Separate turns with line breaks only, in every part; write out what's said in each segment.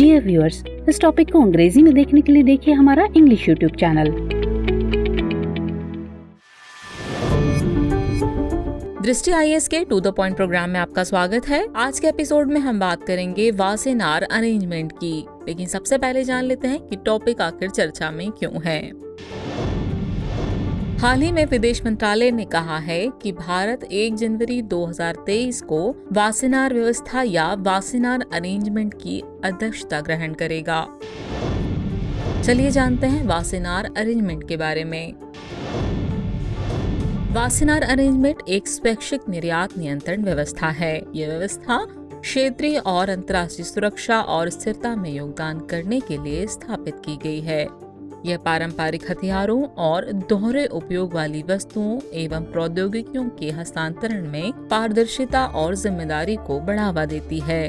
Dear viewers, इस topic को अंग्रेजी में देखने के लिए देखिए हमारा इंग्लिश यूट्यूब चैनल।
दृष्टि आईएएस के टू द पॉइंट प्रोग्राम में आपका स्वागत है। आज के एपिसोड में हम बात करेंगे वासेनार अरेंजमेंट की, लेकिन सबसे पहले जान लेते हैं कि टॉपिक आखिर चर्चा में क्यों है। हाल ही में विदेश मंत्रालय ने कहा है कि भारत 1 जनवरी 2023 को वासेनार व्यवस्था या वासेनार अरेंजमेंट की अध्यक्षता ग्रहण करेगा। चलिए जानते हैं वासेनार अरेंजमेंट के बारे में। वासेनार अरेंजमेंट एक स्वैच्छिक निर्यात नियंत्रण व्यवस्था है। यह व्यवस्था क्षेत्रीय और अंतर्राष्ट्रीय सुरक्षा और स्थिरता में योगदान करने के लिए स्थापित की गई है। यह पारंपरिक हथियारों और दोहरे उपयोग वाली वस्तुओं एवं प्रौद्योगिकियों के हस्तांतरण में पारदर्शिता और जिम्मेदारी को बढ़ावा देती है।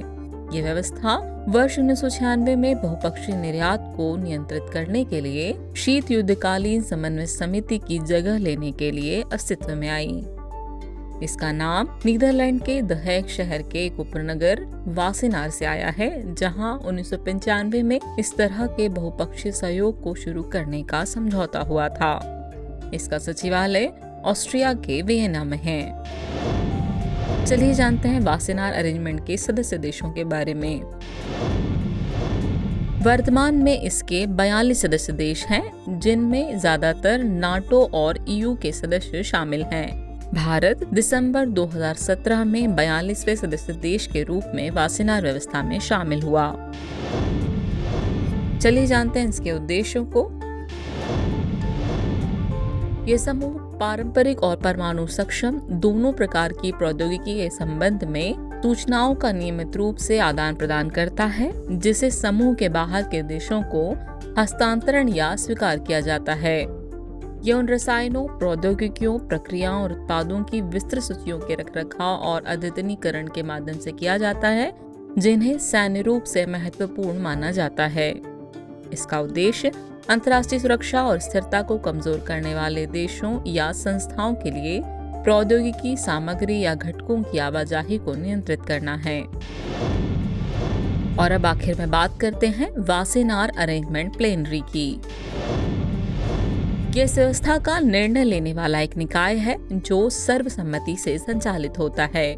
यह व्यवस्था वर्ष 1996 में बहुपक्षीय निर्यात को नियंत्रित करने के लिए शीत युद्धकालीन समन्वय समिति की जगह लेने के लिए अस्तित्व में आई। इसका नाम नीदरलैंड के द हेग शहर के एक उपनगर वासेनार से आया है, जहां 1995 में इस तरह के बहुपक्षीय सहयोग को शुरू करने का समझौता हुआ था। इसका सचिवालय ऑस्ट्रिया के वियना में है। चलिए जानते हैं वासेनार अरेंजमेंट के सदस्य देशों के बारे में। वर्तमान में इसके 42 सदस्य देश हैं, जिनमें ज्यादातर नाटो और ईयू के सदस्य शामिल हैं। भारत दिसंबर 2017 में 42वें सदस्य देश के रूप में वासेनार व्यवस्था में शामिल हुआ। चलिए जानते हैं इसके उद्देश्यों को। ये समूह पारंपरिक और परमाणु सक्षम दोनों प्रकार की प्रौद्योगिकी के संबंध में सूचनाओं का नियमित रूप से आदान प्रदान करता है, जिसे समूह के बाहर के देशों को हस्तांतरण या स्वीकार किया जाता है। यह उन रसायनों, प्रौद्योगिकियों, प्रक्रियाओं और उत्पादों की विस्तृत सूचियों के रखरखाव और अद्यतनीकरण के माध्यम से किया जाता है, जिन्हें सैन्य रूप से महत्वपूर्ण माना जाता है। इसका उद्देश्य अंतर्राष्ट्रीय सुरक्षा और स्थिरता को कमजोर करने वाले देशों या संस्थाओं के लिए प्रौद्योगिकी, सामग्री या घटकों की आवाजाही को नियंत्रित करना है। और अब आखिर में बात करते हैं वासेनार अरेंजमेंट प्लेनरी की। यह इस व्यवस्था का निर्णय लेने वाला एक निकाय है जो सर्वसम्मति से संचालित होता है।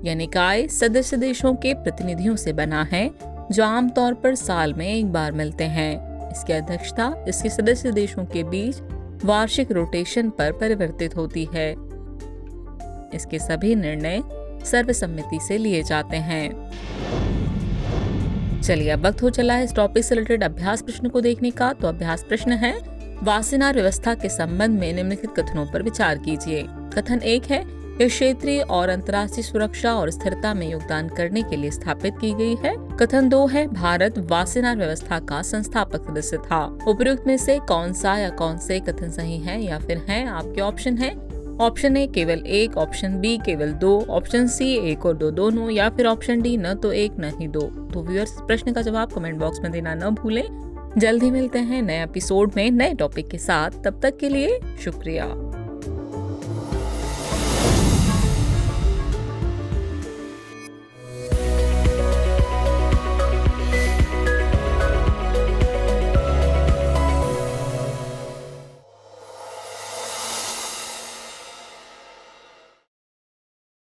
यह निकाय सदस्य देशों के प्रतिनिधियों से बना है, जो आमतौर पर साल में एक बार मिलते हैं। इसकी अध्यक्षता इसके सदस्य देशों के बीच वार्षिक रोटेशन पर परिवर्तित होती है। इसके सभी निर्णय सर्वसम्मति से लिए जाते हैं। चलिए अब वक्त हो चला है इस टॉपिक से रिलेटेड अभ्यास प्रश्न को देखने का। तो अभ्यास प्रश्न है, वासेनार व्यवस्था के संबंध में निम्नलिखित कथनों पर विचार कीजिए। कथन 1 है, यह क्षेत्रीय और अंतर्राष्ट्रीय सुरक्षा और स्थिरता में योगदान करने के लिए स्थापित की गई है। कथन 2 है, भारत वासेनार व्यवस्था का संस्थापक सदस्य था। उपयुक्त में से कौन सा या कौन से कथन सही है या फिर हैं? आपके ऑप्शन है। ऑप्शन ए केवल 1, ऑप्शन बी केवल 2, ऑप्शन सी 1 और 2 दोनों, या फिर ऑप्शन डी न तो 1 न ही 2। तो व्यूअर्स, प्रश्न का जवाब कमेंट बॉक्स में देना न भूलें। जल्द ही मिलते हैं नए एपिसोड में नए टॉपिक के साथ। तब तक के लिए शुक्रिया।